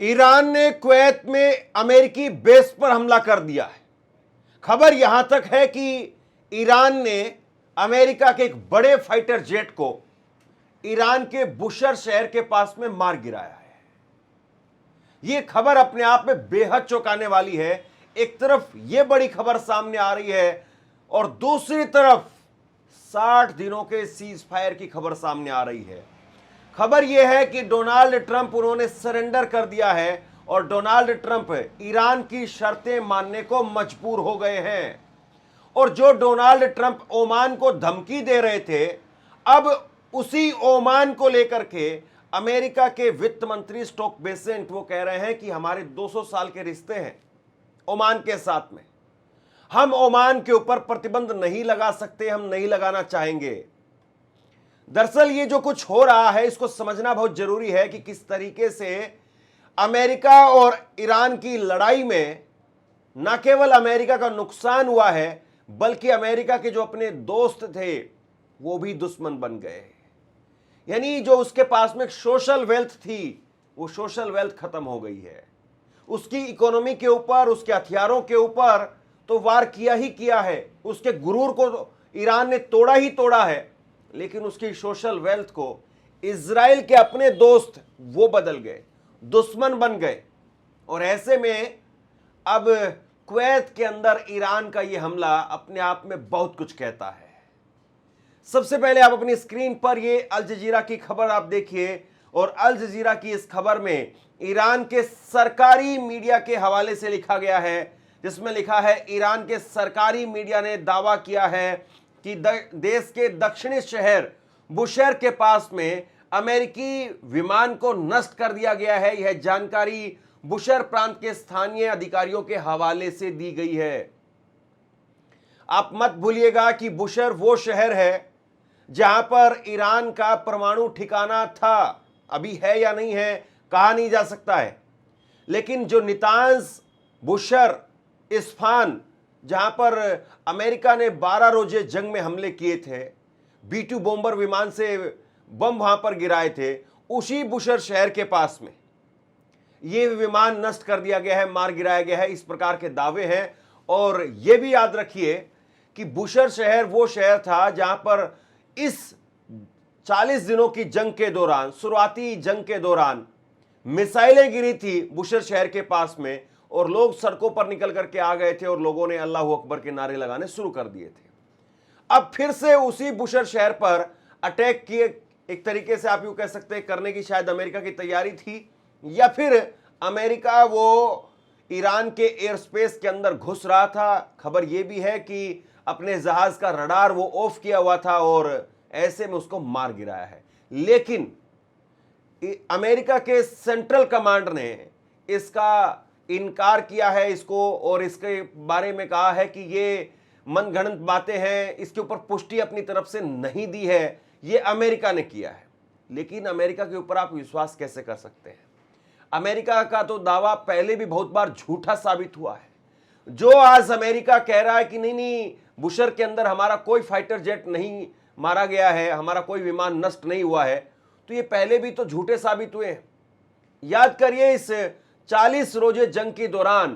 Iran ने Kuwait में अमेरिकी बेस पर हमला कर दिया है। खबर यहां तक है कि ईरान ने अमेरिका के एक बड़े फाइटर जेट को ईरान के बुशर शहर के पास में मार गिराया है। यह खबर अपने आप में बेहद चौंकाने वाली है। एक तरफ यह बड़ी खबर सामने आ रही है और दूसरी तरफ 60 दिनों के सीज फायर की खबर सामने आ रही है। खबर यह है कि डोनाल्ड ट्रंप उन्होंने सरेंडर कर दिया है और डोनाल्ड ट्रंप ईरान की शर्तें मानने को मजबूर हो गए हैं। और जो डोनाल्ड ट्रंप ओमान को धमकी दे रहे थे, अब उसी ओमान को लेकर के अमेरिका के वित्त मंत्री स्टॉक बेसेंट वो कह रहे हैं कि हमारे 200 साल के रिश्ते हैं ओमान के साथ में, हम ओमान के ऊपर प्रतिबंध नहीं लगा सकते, हम नहीं लगाना चाहेंगे। दरअसल ये जो कुछ हो रहा है इसको समझना बहुत जरूरी है कि किस तरीके से अमेरिका और ईरान की लड़ाई में न केवल अमेरिका का नुकसान हुआ है बल्कि अमेरिका के जो अपने दोस्त थे वो भी दुश्मन बन गए। यानी जो उसके पास में सोशल वेल्थ थी वो सोशल वेल्थ खत्म हो गई है। उसकी इकोनॉमी के ऊपर, उसके हथियारों के ऊपर तो वार किया ही किया है, उसके गुरूर को तो ईरान ने तोड़ा ही तोड़ा है, लेकिन उसकी सोशल वेल्थ को इजराइल के अपने दोस्त वो बदल गए, दुश्मन बन गए। और ऐसे में अब कुवैत के अंदर ईरान का ये हमला अपने आप में बहुत कुछ कहता है। सबसे पहले आप अपनी स्क्रीन पर ये अल जजीरा की खबर आप देखिए और अल जजीरा की इस खबर में ईरान के सरकारी मीडिया के हवाले से लिखा गया है, जिसमें लिखा है ईरान के सरकारी मीडिया ने दावा किया है कि देश के दक्षिणी शहर बुशहर के पास में अमेरिकी विमान को नष्ट कर दिया गया है। यह जानकारी बुशहर प्रांत के स्थानीय अधिकारियों के हवाले से दी गई है। आप मत भूलिएगा कि बुशहर वो शहर है जहां पर ईरान का परमाणु ठिकाना था। अभी है या नहीं है कहा नहीं जा सकता है, लेकिन जो नितांज, बुशहर, इस्फान, जहां पर अमेरिका ने 12 रोजे जंग में हमले किए थे, B-2 बॉम्बर विमान से बम वहां पर गिराए थे, उसी बुशहर शहर के पास में यह विमान नष्ट कर दिया गया है, मार गिराया गया है, इस प्रकार के दावे हैं। और यह भी याद रखिए कि बुशहर शहर वो शहर था जहां पर इस 40 दिनों की जंग के दौरान, शुरुआती जंग के दौरान मिसाइलें गिरी थी बुशहर शहर के पास में और लोग सड़कों पर निकल करके आ गए थे और लोगों ने अल्लाह अकबर के नारे लगाने शुरू कर दिए थे। अब फिर से उसी बुशहर शहर पर अटैक किए, एक तरीके से आप यूं कह सकते हैं करने की शायद अमेरिका की तैयारी थी, या फिर अमेरिका वो ईरान के एयर स्पेस के अंदर घुस रहा था। खबर यह भी है कि अपने जहाज का रडार वो ऑफ किया हुआ था और ऐसे में उसको मार गिराया है। लेकिन अमेरिका के सेंट्रल कमांड ने इसका इनकार किया है इसको, और इसके बारे में कहा है कि ये मनगढ़ंत बातें हैं, इसके ऊपर पुष्टि अपनी तरफ से नहीं दी है, ये अमेरिका ने किया है। लेकिन अमेरिका के ऊपर आप विश्वास कैसे कर सकते हैं? अमेरिका का तो दावा पहले भी बहुत बार झूठा साबित हुआ है। जो आज अमेरिका कह रहा है कि नहीं बुशहर के अंदर हमारा कोई फाइटर जेट नहीं मारा गया है, हमारा कोई विमान नष्ट नहीं हुआ है, तो ये पहले भी तो झूठे साबित हुए हैं। याद करिए इस 40 रोजे जंग के दौरान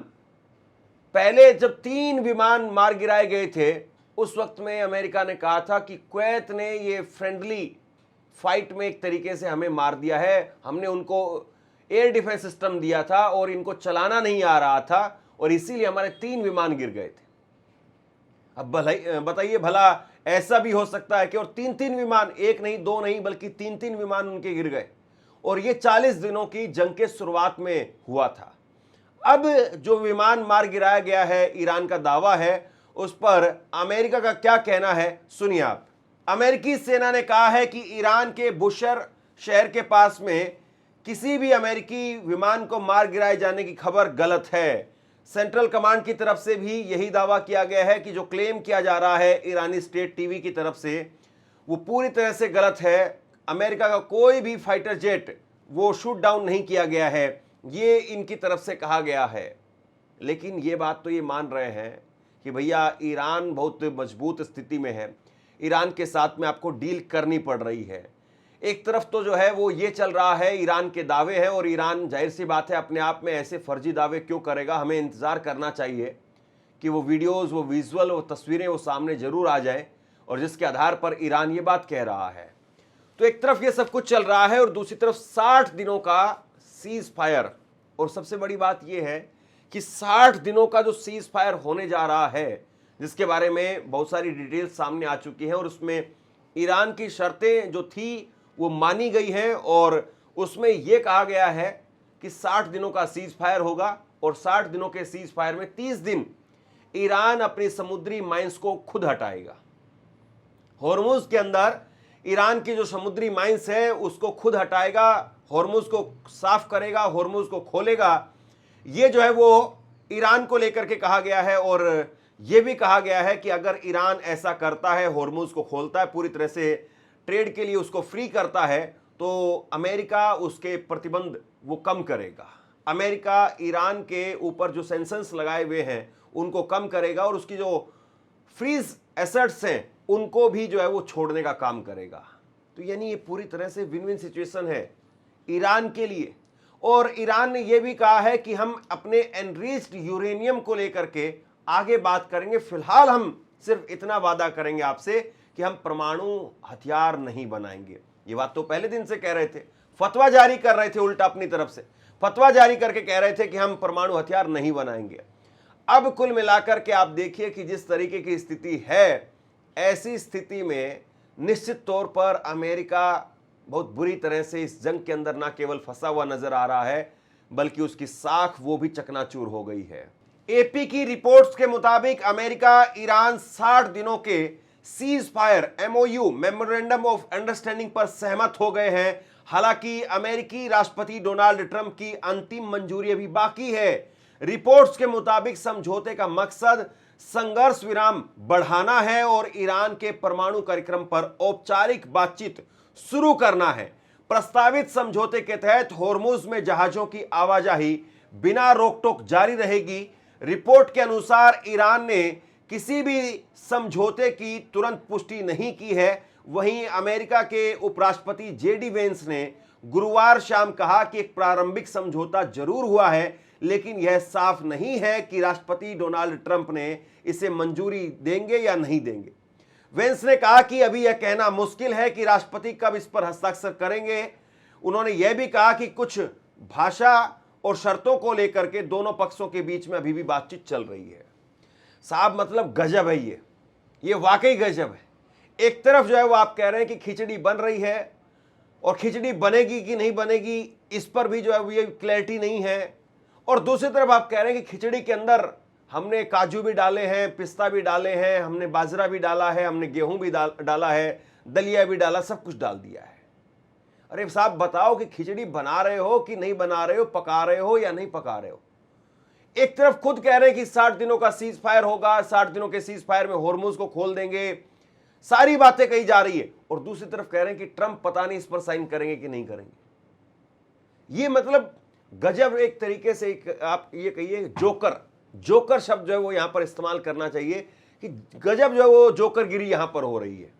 पहले जब 3 विमान मार गिराए गए थे, उस वक्त में अमेरिका ने कहा था कि कुवैत ने ये फ्रेंडली फाइट में एक तरीके से हमें मार दिया है, हमने उनको एयर डिफेंस सिस्टम दिया था और इनको चलाना नहीं आ रहा था और इसीलिए हमारे 3 विमान गिर गए थे। अब बताइए भला ऐसा भी हो सकता है कि और 3-3 विमान, एक नहीं, 2 नहीं, बल्कि 3-3 विमान उनके गिर गए, और ये 40 दिनों की जंग के शुरुआत में हुआ था। अब जो विमान मार गिराया गया है, ईरान का दावा है, उस पर अमेरिका का क्या कहना है सुनिए आप। अमेरिकी सेना ने कहा है कि ईरान के बुशहर शहर के पास में किसी भी अमेरिकी विमान को मार गिराए जाने की खबर गलत है। सेंट्रल कमांड की तरफ से भी यही दावा किया गया है कि जो क्लेम किया जा रहा है ईरानी स्टेट टीवी की तरफ से वो पूरी तरह से गलत है। अमेरिका का कोई भी फाइटर जेट वो शूट डाउन नहीं किया गया है, ये इनकी तरफ से कहा गया है। लेकिन ये बात तो ये मान रहे हैं कि भैया ईरान बहुत मजबूत स्थिति में है, ईरान के साथ में आपको डील करनी पड़ रही है। एक तरफ तो जो है वो ये चल रहा है, ईरान के दावे हैं, और ईरान जाहिर सी बात है अपने आप में ऐसे फर्जी दावे क्यों करेगा। हमें इंतज़ार करना चाहिए कि वो वीडियोस, वो विजुअल, वो तस्वीरें वो सामने जरूर आ जाए, और जिसके आधार पर ईरान ये बात कह रहा है। तो एक तरफ ये सब कुछ चल रहा है और दूसरी तरफ 60 दिनों का सीज फायर। और सबसे बड़ी बात ये है कि 60 दिनों का जो सीज फायर होने जा रहा है, जिसके बारे में बहुत सारी डिटेल्स सामने आ चुकी हैं, और उसमें ईरान की शर्तें जो थी वो मानी गई हैं, और उसमें यह कहा गया है कि 60 दिनों का सीज फायर होगा, और 60 दिनों के सीज फायर में 30 दिन ईरान अपनी समुद्री माइंस को खुद हटाएगा। हॉर्मुज के अंदर ईरान की जो समुद्री माइंस है उसको खुद हटाएगा, हॉर्मुज को साफ करेगा, हॉर्मुज को खोलेगा। ये जो है वो ईरान को लेकर के कहा गया है, और यह भी कहा गया है कि अगर ईरान ऐसा करता है, हॉर्मुज को खोलता है, पूरी तरह से ट्रेड के लिए उसको फ्री करता है, तो अमेरिका उसके प्रतिबंध वो कम करेगा। अमेरिका ईरान के ऊपर जो सैंक्शंस लगाए हुए हैं उनको कम करेगा, और उसकी जो फ्रीज एसेट्स हैं उनको भी जो है वो छोड़ने का काम करेगा। तो यानी ये पूरी तरह से विन विन सिचुएशन है ईरान के लिए। और ईरान ने यह भी कहा है कि हम अपने एनरिच्ड यूरेनियम को लेकर के आगे बात करेंगे, फिलहाल हम सिर्फ इतना वादा करेंगे आपसे कि हम परमाणु हथियार नहीं बनाएंगे। ये बात तो पहले दिन से कह रहे थे, फतवा जारी कर रहे थे, उल्टा अपनी तरफ से फतवा जारी करके कह रहे थे कि हम परमाणु हथियार नहीं बनाएंगे। अब कुल मिलाकर के आप देखिए कि जिस तरीके की स्थिति है, ऐसी स्थिति में निश्चित तौर पर अमेरिका बहुत बुरी तरह से इस जंग के अंदर ना केवल फंसा हुआ नजर आ रहा है, बल्कि उसकी साख वो भी चकनाचूर हो गई है। एपी की रिपोर्ट्स के मुताबिक अमेरिका ईरान 60 दिनों के cease fire MOU memorandum of understanding पर सहमत हो गए हैं। हालांकि अमेरिकी राष्ट्रपति डोनाल्ड ट्रंप की अंतिम मंजूरी अभी बाकी है। रिपोर्ट्स के मुताबिक समझौते का मकसद संघर्ष विराम बढ़ाना है और ईरान के परमाणु कार्यक्रम पर औपचारिक बातचीत शुरू करना है। प्रस्तावित समझौते के तहत होर्मुज में जहाजों की आवाजाही बिना रोक-टोक जारी रहेगी। रिपोर्ट के अनुसार ईरान ने किसी भी समझौते की तुरंत पुष्टि नहीं की है। वहीं अमेरिका के उपराष्ट्रपति JD वेंस ने गुरुवार शाम कहा कि एक प्रारंभिक समझौता जरूर हुआ है, लेकिन यह साफ नहीं है कि राष्ट्रपति डोनाल्ड ट्रंप ने इसे मंजूरी देंगे या नहीं देंगे। वेंस ने कहा कि अभी यह कहना मुश्किल है कि राष्ट्रपति कब इस पर हस्ताक्षर करेंगे। उन्होंने यह भी कहा कि कुछ भाषा और शर्तों को लेकर के दोनों पक्षों के बीच में अभी भी बातचीत चल रही है। साहब मतलब गजब है, ये वाकई गजब है। एक तरफ जो है वो आप कह रहे हैं कि खिचड़ी बन रही है, और खिचड़ी बनेगी कि नहीं बनेगी इस पर भी जो है ये क्लैरिटी नहीं है। और दूसरी तरफ आप कह रहे हैं कि खिचड़ी के अंदर हमने काजू भी डाले हैं, पिस्ता भी डाले हैं, हमने बाजरा भी डाला है, हमने गेहूं भी डाला है, दलिया भी डाला, सब कुछ डाल दिया है। अरे साहब बताओ कि खिचड़ी बना रहे हो कि नहीं बना रहे हो, पका रहे हो या नहीं पका रहे हो। एक तरफ खुद कह रहे हैं कि 60 दिनों का सीज फायर होगा, 60 दिनों के सीज फायर में होर्मुज को खोल देंगे, सारी बातें कही जा रही है, और दूसरी तरफ कह रहे हैं कि ट्रंप पता नहीं इस पर साइन करेंगे कि नहीं करेंगे। ये मतलब गजब एक तरीके से आप ये कहिए जोकर शब्द जो है वो यहां पर इस्तेमाल करना चाहिए कि गजब जो है वो जोकरगिरी यहां पर हो रही है।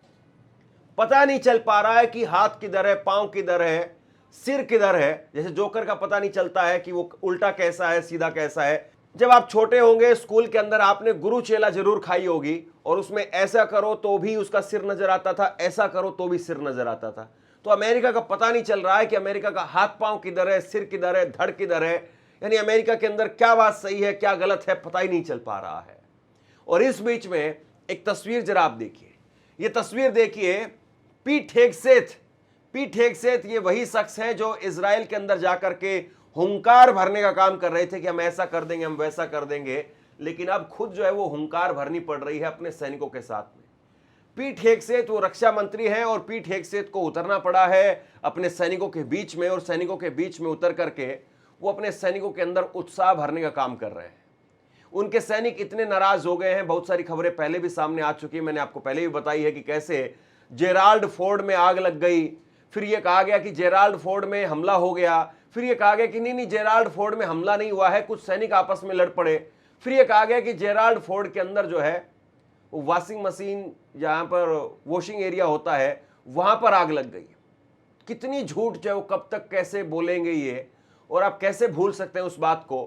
पता नहीं चल पा रहा है कि हाथ किधर है, पांव किधर है, सिर किधर है। जैसे जोकर का पता नहीं चलता है कि वो उल्टा कैसा है, सीधा कैसा है। जब आप छोटे होंगे स्कूल के अंदर आपने गुरु चेला जरूर खाई होगी, और उसमें ऐसा करो तो भी उसका सिर नजर आता था, ऐसा करो तो भी सिर नजर आता था। तो अमेरिका का पता नहीं चल रहा है कि अमेरिका का हाथ पांव किधर है, सिर किधर है, धड़ किधर है। यानी अमेरिका के अंदर क्या बात सही है, क्या गलत है, पता ही नहीं चल पा रहा है। और इस बीच में एक तस्वीर जरा आप देखिए, ये तस्वीर देखिए। पीट हेगसेथ ये वही शख्स है जो इजराइल के अंदर जाकर के हुंकार भरने का काम कर रहे थे कि हम ऐसा कर देंगे, हम वैसा कर देंगे, लेकिन अब खुद जो है वो हुंकार भरनी पड़ रही है अपने सैनिकों के साथ में। पीट हेगसेथ वो रक्षा मंत्री हैं, और पीट हेगसेथ को उतरना पड़ा है अपने सैनिकों के बीच में, और सैनिकों के बीच में उतर करके वो अपने सैनिकों के अंदर उत्साह भरने का काम कर रहे हैं। उनके सैनिक इतने नाराज हो गए हैं, बहुत सारी खबरें पहले भी सामने आ चुकी है, मैंने आपको पहले भी बताई है कि कैसे जेराल्ड फोर्ड में आग लग गई, फिर यह कहा गया कि जेराल्ड फोर्ड में हमला हो गया, फिर यह कहा गया कि नहीं जेराल्ड फोर्ड में हमला नहीं हुआ है, कुछ सैनिक आपस में लड़ पड़े, फिर यह कहा गया कि जेराल्ड फोर्ड के अंदर जो है वो वॉशिंग मशीन, जहां पर वॉशिंग एरिया होता है, वहां पर आग लग गई। कितनी झूठ जो है वो कब तक कैसे बोलेंगे ये, और आप कैसे भूल सकते हैं उस बात को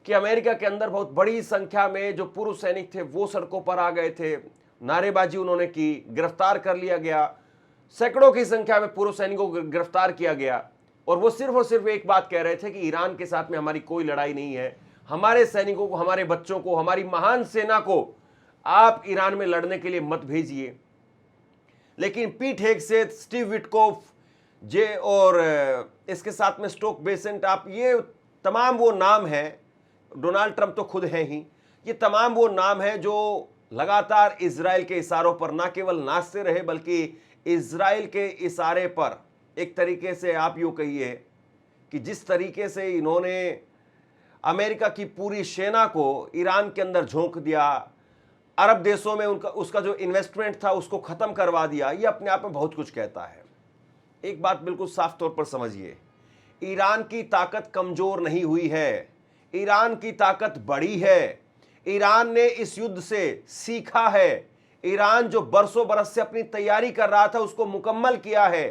कि अमेरिका के अंदर बहुत बड़ी संख्या में जो पूर्व सैनिक थे वो सड़कों पर आ गए थे, नारेबाजी उन्होंने की, गिरफ्तार कर लिया गया, सैकड़ों की संख्या में पूर्व सैनिकों को गिरफ्तार किया गया, और वो सिर्फ और सिर्फ एक बात कह रहे थे कि ईरान के साथ में हमारी कोई लड़ाई नहीं है, हमारे सैनिकों को, हमारे बच्चों को, हमारी महान सेना को आप ईरान में लड़ने के लिए मत भेजिए। लेकिन पीट हेगसेथ, स्टीव विटकोफ जे और इसके साथ में स्टोक बेसेंट, आप ये तमाम वो नाम हैं, डोनाल्ड ट्रंप तो खुद हैं ही, ये तमाम वो नाम हैं जो लगातार इजराइल के इशारों पर ना केवल नाचते रहे बल्कि इजराइल के इशारे पर एक तरीके से आप यूँ कहिए कि जिस तरीके से इन्होंने अमेरिका की पूरी सेना को ईरान के अंदर झोंक दिया, अरब देशों में उसका जो इन्वेस्टमेंट था उसको ख़त्म करवा दिया, ये अपने आप में बहुत कुछ कहता है। एक बात बिल्कुल साफ तौर पर समझिए, ईरान की ताकत कमज़ोर नहीं हुई है, ईरान की ताकत बड़ी है। ईरान ने इस युद्ध से सीखा है। ईरान जो बरसों बरस से अपनी तैयारी कर रहा था उसको मुकम्मल किया है।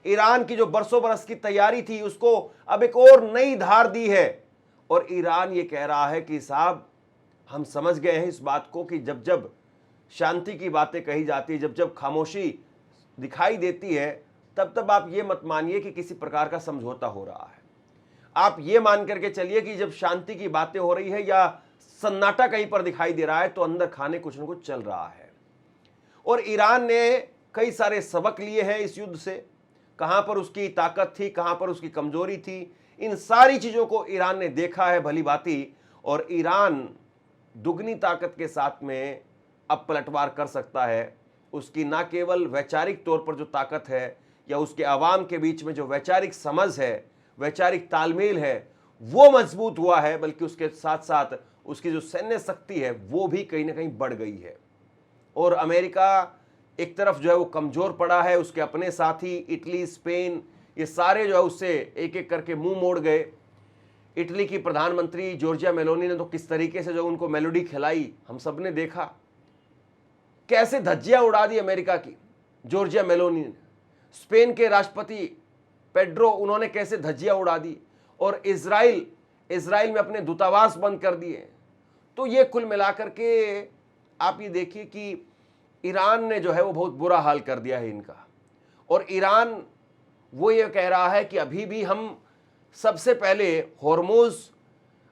ईरान की जो बरसों बरस की तैयारी थी उसको अब एक और नई धार दी है। और ईरान ये कह रहा है कि साहब हम समझ गए हैं इस बात को कि जब जब शांति की बातें कही जाती है, जब जब खामोशी दिखाई देती है, तब तब आप ये मत मानिए कि किसी प्रकार का समझौता हो रहा है। आप ये मान करके चलिए कि जब शांति की बातें हो रही है या सन्नाटा कहीं पर दिखाई दे रहा है तो अंदर खाने कुछ न कुछ चल रहा है। और ईरान ने कई सारे सबक लिए हैं इस युद्ध से, कहां पर उसकी ताकत थी, कहां पर उसकी कमजोरी थी, इन सारी चीजों को ईरान ने देखा है भली भांति। और ईरान दुगनी ताकत के साथ में अब पलटवार कर सकता है। उसकी ना केवल वैचारिक तौर पर जो ताकत है या उसके अवाम के बीच में जो वैचारिक समझ है, वैचारिक तालमेल है, वो मजबूत हुआ है, बल्कि उसके साथ साथ उसकी जो सैन्य शक्ति है वो भी कहीं ना कहीं बढ़ गई है। और अमेरिका एक तरफ जो है वो कमज़ोर पड़ा है, उसके अपने साथी इटली, स्पेन, ये सारे जो है उससे एक एक करके मुंह मोड़ गए। इटली की प्रधानमंत्री जॉर्जिया मेलोनी ने तो किस तरीके से जो उनको मेलोडी खिलाई हम सब ने देखा, कैसे धज्जियां उड़ा दी अमेरिका की जॉर्जिया मेलोनी ने। स्पेन के राष्ट्रपति पेड्रो, उन्होंने कैसे धज्जियां उड़ा दी। और इजराइल में अपने दूतावास बंद कर दिए। तो ये कुल मिलाकर के आप ये देखिए कि ईरान ने जो है वो बहुत बुरा हाल कर दिया है इनका। और ईरान वो ये कह रहा है कि अभी भी हम सबसे पहले हॉर्मुज़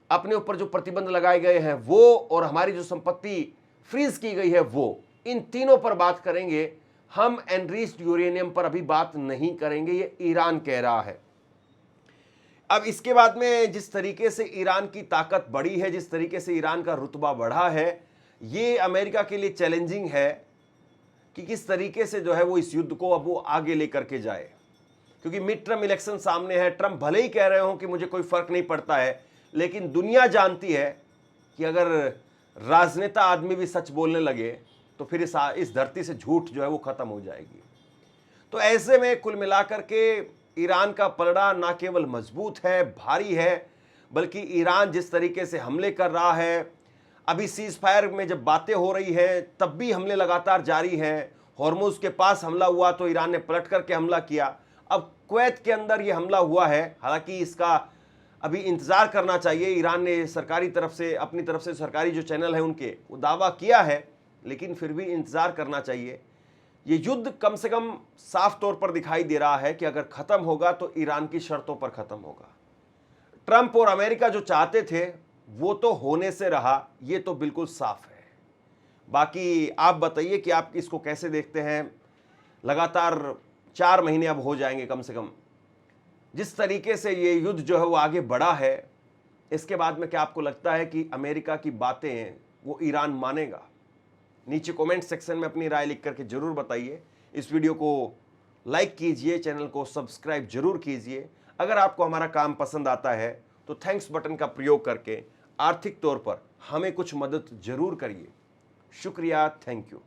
अपने ऊपर जो प्रतिबंध लगाए गए हैं वो, और हमारी जो संपत्ति फ्रीज की गई है वो, इन तीनों पर बात करेंगे। हम एनरिच्ड यूरेनियम पर अभी बात नहीं करेंगे, ये ईरान कह रहा है। अब इसके बाद में जिस तरीके से ईरान की ताकत बढ़ी है, जिस तरीके से ईरान का रुतबा बढ़ा है, ये अमेरिका के लिए चैलेंजिंग है कि किस तरीके से जो है वो इस युद्ध को अब वो आगे लेकर के जाए। क्योंकि मिड टर्म इलेक्शन सामने है। ट्रंप भले ही कह रहे हो कि मुझे कोई फर्क नहीं पड़ता है, लेकिन दुनिया जानती है कि अगर राजनेता आदमी भी सच बोलने लगे तो फिर इस धरती से झूठ जो है वो खत्म हो जाएगी। तो ऐसे में कुल मिलाकर के ईरान का पलड़ा ना केवल मजबूत है, भारी है, बल्कि ईरान जिस तरीके से हमले कर रहा है, अभी सीज फायर में जब बातें हो रही हैं तब भी हमले लगातार जारी हैं। हॉर्मुज़ के पास हमला हुआ तो ईरान ने पलट करके हमला किया। अब कुवैत के अंदर ये हमला हुआ है, हालांकि इसका अभी इंतज़ार करना चाहिए। ईरान ने सरकारी तरफ से, अपनी तरफ से सरकारी जो चैनल है उनके, वो दावा किया है, लेकिन फिर भी इंतज़ार करना चाहिए। ये युद्ध कम से कम साफ तौर पर दिखाई दे रहा है कि अगर ख़त्म होगा तो ईरान की शर्तों पर ख़त्म होगा। ट्रंप और अमेरिका जो चाहते थे वो तो होने से रहा, ये तो बिल्कुल साफ है। बाकी आप बताइए कि आप इसको कैसे देखते हैं। लगातार 4 महीने अब हो जाएंगे कम से कम जिस तरीके से ये युद्ध जो है वो आगे बढ़ा है, इसके बाद में क्या आपको लगता है कि अमेरिका की बातें वो ईरान मानेगा? नीचे कमेंट सेक्शन में अपनी राय लिख करके जरूर बताइए। इस वीडियो को लाइक कीजिए, चैनल को सब्सक्राइब जरूर कीजिए। अगर आपको हमारा काम पसंद आता है तो थैंक्स बटन का प्रयोग करके आर्थिक तौर पर हमें कुछ मदद जरूर करिए। शुक्रिया, थैंक यू।